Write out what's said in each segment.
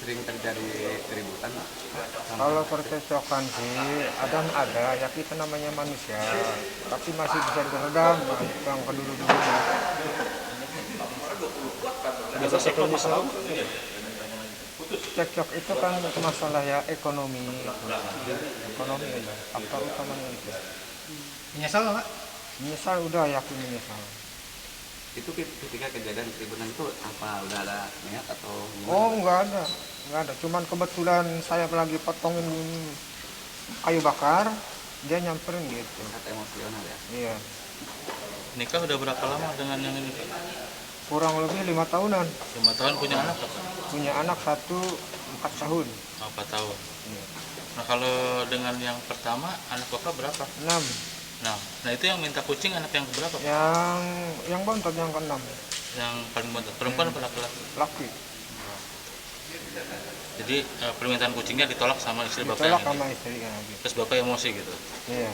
sering terjadi keributan? Kalau percekcokan sih ada ya, kita namanya manusia, tapi masih bisa diredam yang kedulu-dulunya. Cekcok itu kan masalah ya ekonomi aja, faktor utamanya itu. Menyesal nggak, Pak? Menyesal, udah yakin menyesal. Itu ketika kejadian keributan itu apa udah ada niat atau gimana? Oh, nggak ada, cuman kebetulan saya lagi potongin kayu bakar, dia nyamperin gitu. Sangat emosional ya. Iya, Nikah udah berapa lama dengan yang ini, Pak? kurang lebih 5 tahunan. 5 tahun punya anak, Pak? Punya anak satu 4 tahun. 4 tahun. Iya. Nah, kalau dengan yang pertama, anak Bapak berapa? 6. Nah itu yang minta kucing anak yang berapa, Pak? Yang bontot yang ke-6. Yang paling bontot, perempuan apa laki-laki? Laki. Jadi permintaan kucingnya ditolak sama istri Bapak Ditolak yang sama ini. istrinya gitu. Terus Bapak emosi gitu. Iya.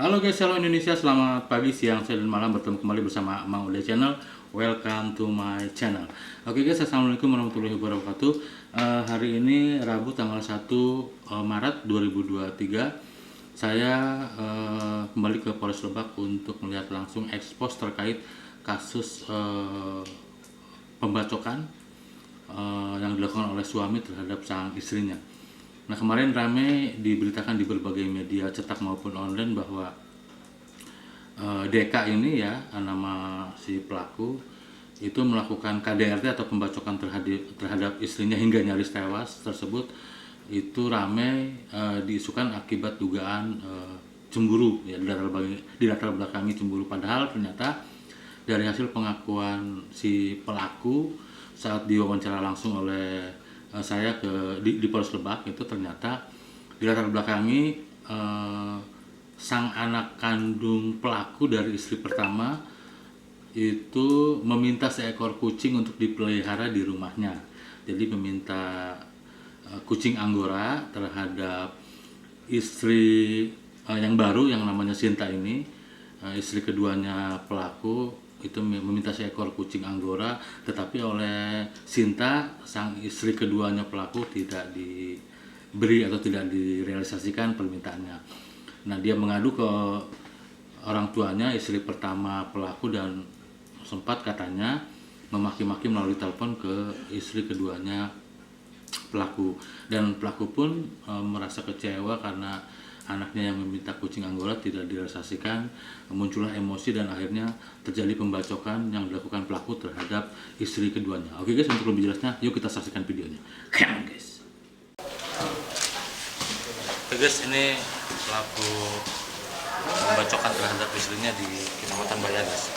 Halo guys, halo Indonesia, selamat pagi, siang, sore, dan malam. Bertemu kembali bersama Mang Uda Channel. Welcome to my channel. Oke guys, assalamualaikum warahmatullahi wabarakatuh. Hari ini Rabu tanggal 1 Maret 2023. Saya kembali ke Polres Lebak untuk melihat langsung ekspos terkait kasus pembacokan yang dilakukan oleh suami terhadap sang istrinya. Nah, kemarin rame diberitakan di berbagai media cetak maupun online bahwa DK ini ya, nama si pelaku itu melakukan KDRT atau pembacokan terhadap istrinya hingga nyaris tewas tersebut. Itu rame diisukan akibat dugaan cemburu ya, di latar belakangi cemburu, padahal ternyata dari hasil pengakuan si pelaku saat diwawancara langsung oleh saya di Polres Lebak, itu ternyata di latar belakangi sang anak kandung pelaku dari istri pertama itu meminta seekor kucing untuk dipelihara di rumahnya. Jadi meminta kucing Anggora terhadap istri yang baru yang namanya Sinta ini, istri keduanya pelaku itu meminta seekor kucing Anggora, tetapi oleh Sinta, sang istri keduanya pelaku, tidak diberi atau tidak direalisasikan permintaannya. Nah, dia mengadu ke orang tuanya, istri pertama pelaku, dan sempat katanya memaki-maki melalui telepon ke istri keduanya pelaku. Dan pelaku pun merasa kecewa karena anaknya yang meminta kucing Anggora tidak direalisasikan. Muncullah emosi dan akhirnya terjadi pembacokan yang dilakukan pelaku terhadap istri keduanya. Oke guys, untuk lebih jelasnya yuk kita saksikan videonya. Come on guys. Oke guys, ini pelaku pembacokan terhadap istrinya di Kecamatan Bayan guys.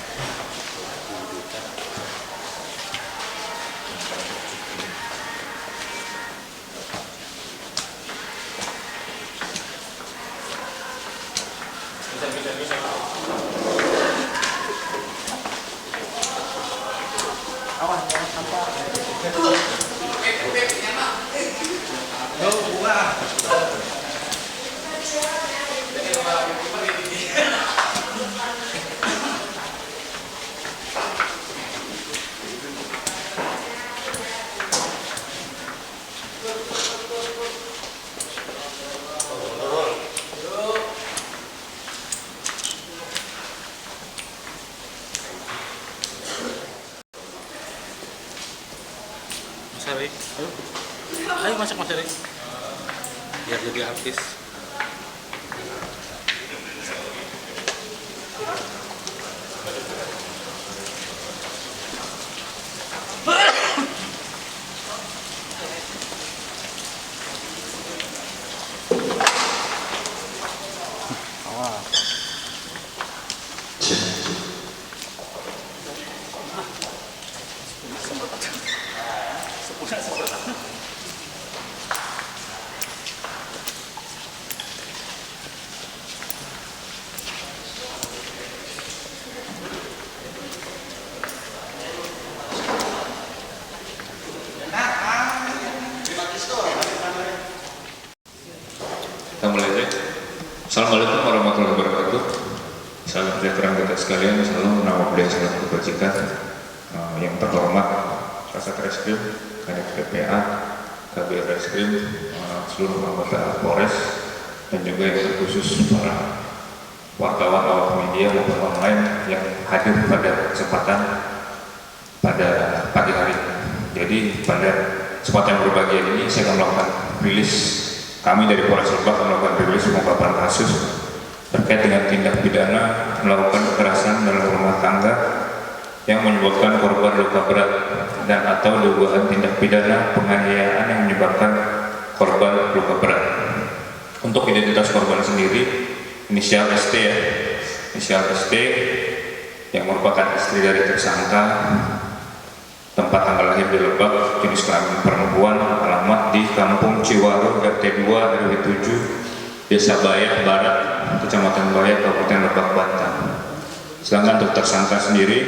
Mas Ari, ayo masak Mas Ari, biar jadi artis. Kita mulai aja. Assalamualaikum warahmatullahi wabarakatuh. Salam sejahtera kita sekalian. Salam nama budaya salam kebajikan. Yang terhormat Kasat Reskrim, Kadif PPA, Kabir Reskrim, seluruh anggota Polres, dan juga yang terkhusus para wartawan awak media maupun online yang hadir pada kesempatan pada pagi hari. Jadi pada kesempatan berbahagia ini saya akan melakukan rilis, kami dari Polres Lebak melakukan rilis pengungkapan kasus terkait dengan tindak pidana melakukan kekerasan dalam rumah tangga yang menyebabkan korban luka berat dan atau dugaan tindak pidana penganiayaan yang menyebabkan korban luka berat. Untuk identitas korban sendiri, inisial ST ya, inisial ST yang merupakan istri dari tersangka, tempat tanggal lahir di Lebak, jenis kelamin perempuan, alamat di Kampung Ciwaru, RT 2 RW 7, Desa Bayah Barat, Kecamatan Bayah, Kabupaten Lebak, Banten. Sedangkan untuk tersangka sendiri,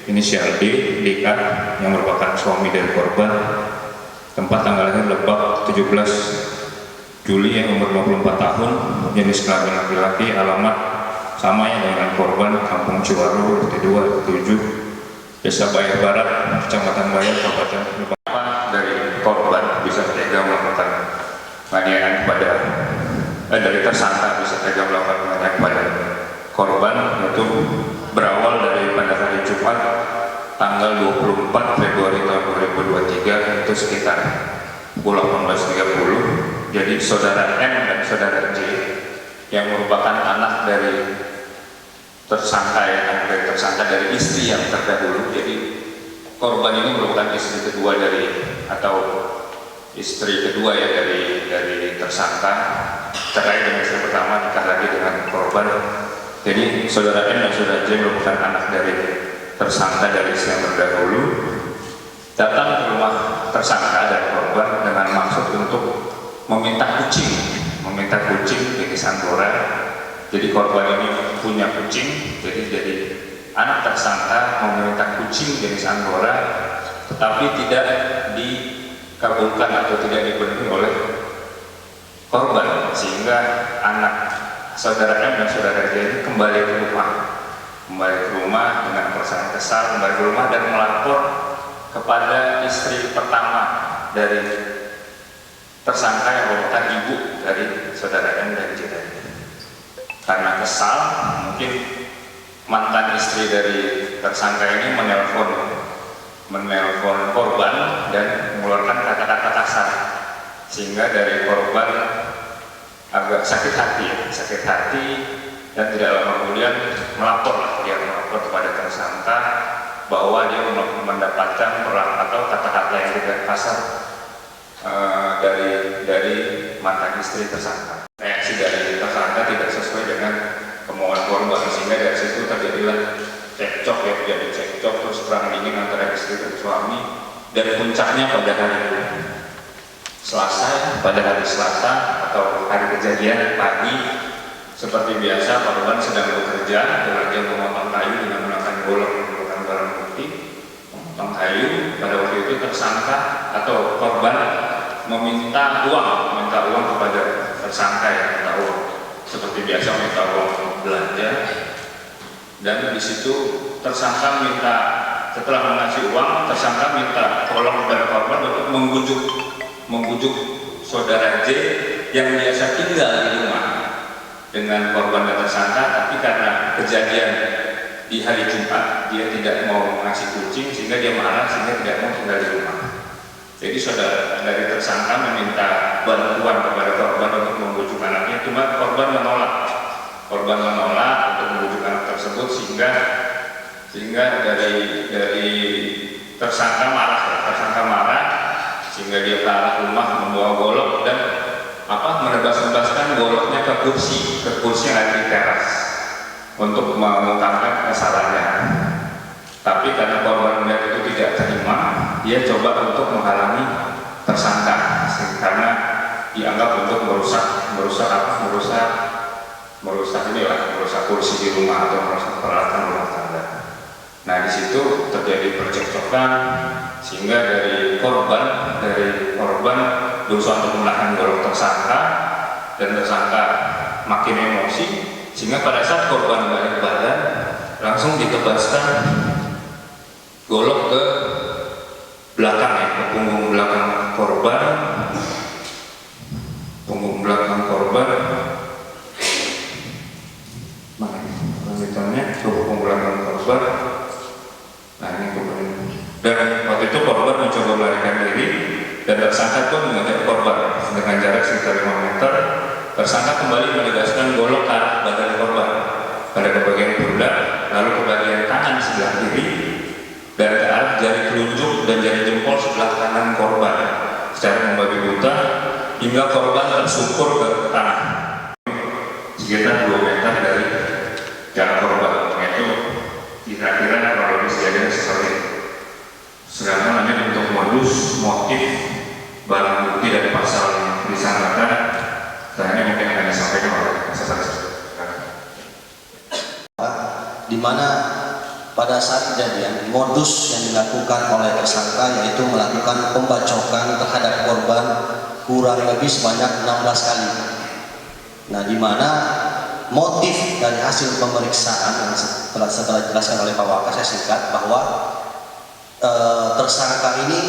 inisial D, DK, yang merupakan suami dari korban, tempat tanggal lahir Lebak 17 Juli yang umur 24 tahun, jenis kelamin laki-laki, alamat sama yang dengan korban, Kampung Ciwaru, RT 2 RW 7, Desa Bayah Barat, Kecamatan Bayah, Kabupaten Lebak. Dari korban bisa tega melakukan penganiayaan kepada dari tersangka bisa tega melakukan penganiayaan kepada korban, yaitu berawal dari pada hari Jumat tanggal 24 Februari tahun 2023, itu sekitar pukul 18.30. Jadi saudara M dan saudara J yang merupakan anak dari tersangka, dari istri yang terdahulu. Jadi korban ini merupakan istri kedua dari dari tersangka, cerai dengan istri pertama, nikah lagi dengan korban. Jadi saudara M dan saudara J merupakan anak dari tersangka dari istri yang terdahulu, datang ke rumah tersangka dan korban dengan maksud untuk meminta kucing jenis Anggora. Jadi korban ini punya kucing, jadi anak tersangka meminta kucing jenis Anggora, tetapi tidak dikabulkan atau tidak dipenuhi oleh korban, sehingga anak saudara M dan saudara J ini kembali ke rumah dengan perasaan kesal, kembali ke rumah dan melapor kepada istri pertama dari tersangka yang merupakan ibu dari saudara M dan J. Karena kesal, mungkin mantan istri dari tersangka ini menelpon korban dan mengeluarkan kata-kata kasar, sehingga dari korban agak sakit hati dan tidak lama kemudian melapor kepada tersangka bahwa dia mendapatkan perang atau kata-kata yang tidak kasar dari mantan istri tersangka. Reaksi dari tersangka tidak sesuai dengan kemauan korban, sehingga dari situ terjadilah cekcok, terus perang dingin antara istri dan suami, dan puncaknya pada hari Selasa atau hari kejadian pagi. Seperti biasa, korban sedang bekerja dengan dia memotong kayu dengan menggunakan golok, menggunakan barang bukti, memotong kayu. Pada waktu itu tersangka atau korban meminta uang kepada tersangka, yang minta uang seperti biasa, minta uang belanja. Dan di situ tersangka setelah mengasih uang, tersangka minta tolong kepada korban untuk membujuk saudara J yang biasa tinggal di rumah dengan korban dan tersangka, tapi karena kejadian di hari Jumat dia tidak mau mengasih kucing, sehingga dia marah, sehingga tidak mau tinggal di rumah. Jadi saudara dari tersangka meminta bantuan kepada korban untuk membujuk anaknya, cuma korban menolak untuk membujuk anak tersebut, sehingga dari tersangka marah, sehingga dia ke arah rumah membawa golok dan menebas-nebaskan goloknya ke kursi yang ada di teras untuk mengungkapkan kesalahannya. Tapi karena korban melihat itu tidak terima, dia coba untuk menghalangi tersangka, karena dianggap untuk merusak kursi di rumah atau merusak peralatan rumah tangga. Nah, di situ terjadi percekcokan, sehingga dari korban berusaha untuk menahan golok tersangka, dan tersangka makin emosi, sehingga pada saat korban balik badan langsung ditebaskan golok ke belakang ya, ke punggung belakang korban, ke punggung belakang korban. Nah ini kemudian, dan waktu itu korban mencoba melarikan diri dan tersangka pun mengajak korban dengan jarak sekitar 5 meter. Tersangka kembali menegaskan golok ke arah badan korban pada ke bagian pundak, lalu ke bagian tangan sebelah kiri, dan ke arah jari telunjuk dan jari jempol sebelah kanan korban secara membabi buta hingga korban tersungkur ke tanah sekitar 2 meter dari jarak korban. Itu kira-kira kronologis kejadian seperti itu. Sedangkan hanya untuk modus, motif, barang bukti dari pasal yang disangkakan, ini mungkin akan disampaikan oleh saksi. Di mana pada saat kejadian modus yang dilakukan oleh tersangka yaitu melakukan pembacokan terhadap korban kurang lebih sebanyak 16 kali. Nah, di mana motif dari hasil pemeriksaan yang setelah dijelaskan oleh Pak Wakas, saya singkat bahwa tersangka ini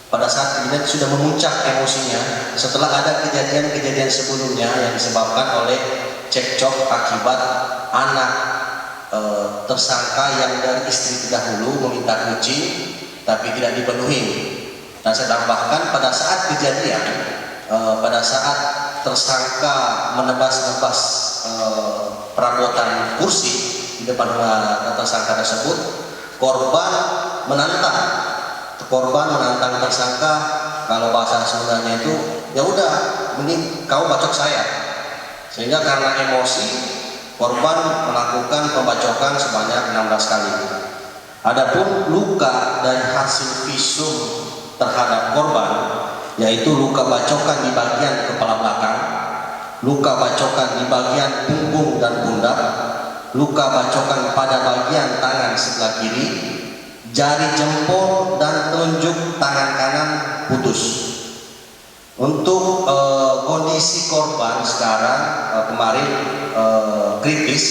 pada saat kejadian sudah memuncak emosinya setelah ada kejadian-kejadian sebelumnya yang disebabkan oleh cekcok akibat anak tersangka yang dari istri terdahulu meminta kucing tapi tidak dipenuhi. Dan saya tambahkan pada saat kejadian, pada saat tersangka menebas-nebas perabotan kursi di depan rumah tersangka tersebut, korban menantang tersangka, kalau bahasa Sundanya itu ya udah mending kau bacok saya, sehingga karena emosi korban melakukan pembacokan sebanyak 16 kali. Adapun luka dari hasil visum terhadap korban yaitu luka bacokan di bagian kepala belakang, luka bacokan di bagian punggung dan pundak, luka bacokan pada bagian tangan sebelah kiri, jari jempol dan telunjuk tangan kanan putus. Untuk kondisi korban sekarang kemarin kritis,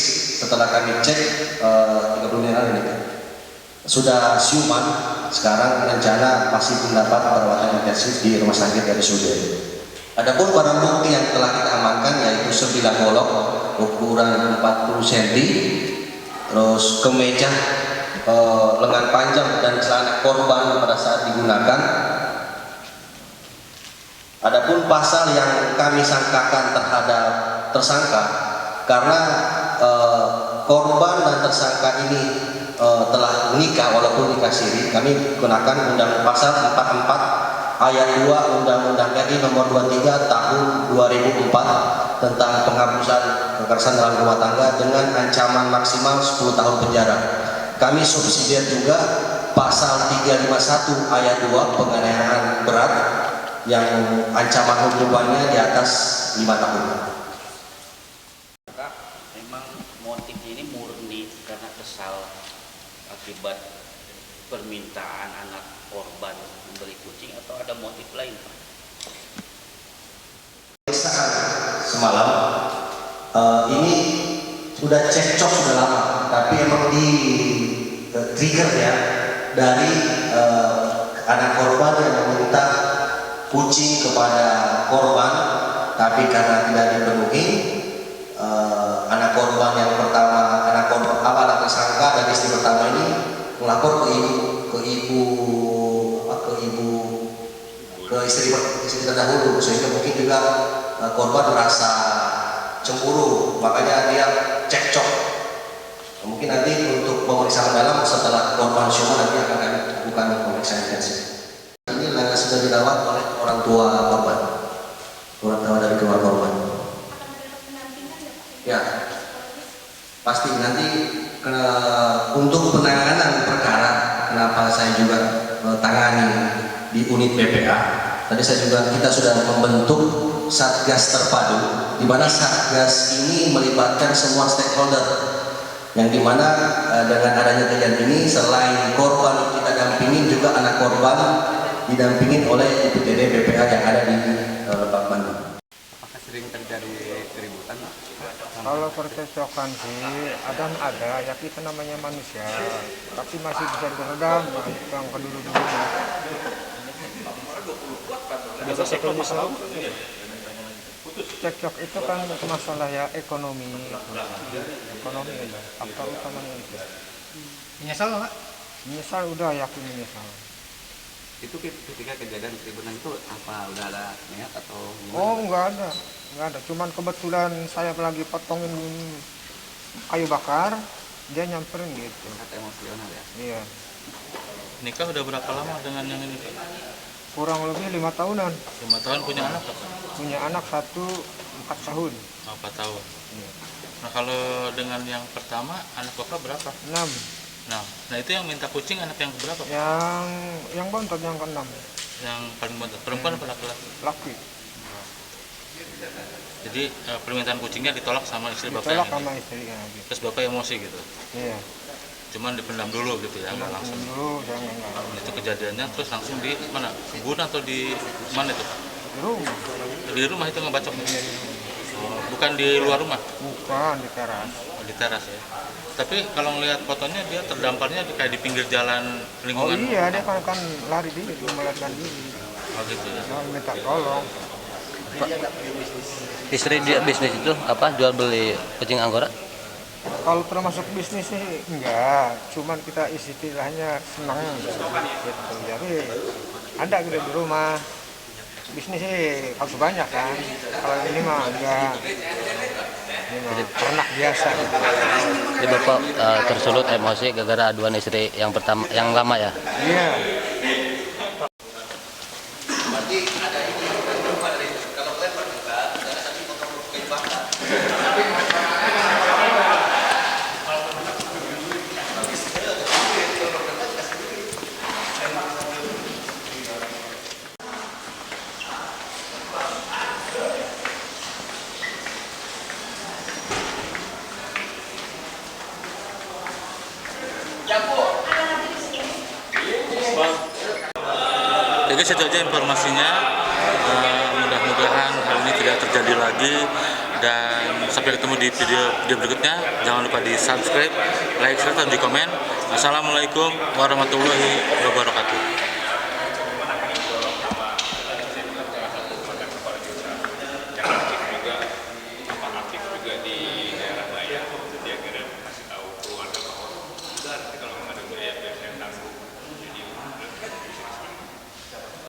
setelah kami cek 30 menit ini sudah siuman. Sekarang rencana masih mendapat perawatan intensif di rumah sakit RSUD. Adapun barang bukti yang telah kita amankan yaitu 9 golok ukuran 40 cm, terus kemeja, lengan panjang dan celana korban pada saat digunakan. Adapun pasal yang kami sangkakan terhadap tersangka, karena korban dan tersangka ini telah menikah walaupun nikah siri, kami gunakan undang pasal 44 ayat 2 Undang-Undang RI nomor 23 tahun 2004 tentang penghapusan kekerasan dalam rumah tangga dengan ancaman maksimal 10 tahun penjara. Kami subsidiar juga pasal 351 ayat 2 penganiayaan berat yang ancaman hukumannya di atas 5 tahun. Memang motifnya ini murni karena kesal akibat permintaan anak korban membeli kucing atau ada motif lain, Pak? Semalam ini sudah cekcok sudah lama, tapi emang di trigger ya dari anak korban yang meminta kucing kepada korban, tapi karena tidak dipenuhi, anak korban yang pertama, anak tersangka dan istri pertama ini melapor ke istri terdahulu, sehingga mungkin juga korban merasa cemburu, makanya dia cekcok. Mungkin nanti untuk pemeriksaan dalam setelah korban siuman nanti akan kami lakukan pemeriksaan intensif. Ini sudah dirawat oleh orang tua korban, orang tua dari keluarga korban. Ya, pasti nanti untuk penanganan perkara, kenapa saya juga tangani di unit PPA. Tadi kita sudah membentuk Satgas terpadu, di mana Satgas ini melibatkan semua stakeholder, yang dimana dengan adanya kejadian ini selain korban kita dampingin juga anak korban didampingin oleh UPTD PPA yang ada di Lebak Bandung. Apakah sering terjadi Kalau percocokan sih ada ya, kita namanya manusia, tapi masih bisa diredam yang kedulu-dulunya. Cekcok itu kan masalah ya ekonomi aja, faktor utamanya itu. Menyesal nggak, Pak? Menyesal, udah yakin menyesal. Itu ketika kejadian keributan itu apa udah ada niat atau gimana? Oh, nggak ada. Cuman kebetulan saya lagi potongin kayu bakar, dia nyamperin gitu. Kata emosional ya. Iya, Nikah udah berapa lama dengan yang ini? kurang lebih 5 tahunan. 5 tahun punya anak apa? Punya anak 1 4 tahun. 4 tahun. Iya. Nah kalau dengan yang pertama anak bapak berapa? 6. Nah itu yang minta kucing anak yang berapa? Yang bontot yang ke-6. Yang paling bontot perempuan apa laki-laki? Laki. Jadi permintaan kucingnya ditolak sama istri bapak Ditolak yang sama ini. istrinya gitu. Terus bapak emosi gitu. Iya. Cuman dipendam dulu gitu ya, nggak langsung. Dulu saya enggak. Itu kejadiannya terus langsung di mana? Kebun atau di mana itu? Di rumah. Di rumah itu ngebacok. Oh, bukan di luar rumah, Bukan di teras. oh, di teras ya. Tapi kalau ngelihat fotonya dia terdamparnya kayak di pinggir jalan Oh lingkungan. iya, dia kan lari diri, melarikan diri. Oh gitu ya. Nah, minta tolong. Istri dia bisnis itu apa, jual beli kucing Anggora? Kalau termasuk bisnis sih enggak, cuman kita istilahnya senang gitu. Jadi ada gitu di rumah. Bisnis sih harus banyak kan. Kalau ini mah enggak. Ini mah ternak biasa. Jadi bapak tersulut emosi gara-gara aduan istri yang pertama, yang lama ya? Iya. Jadi itu aja informasinya. Mudah-mudahan hal ini tidak terjadi lagi dan sampai ketemu di video berikutnya. Jangan lupa di subscribe, like, serta di komen. Assalamualaikum warahmatullahi wabarakatuh.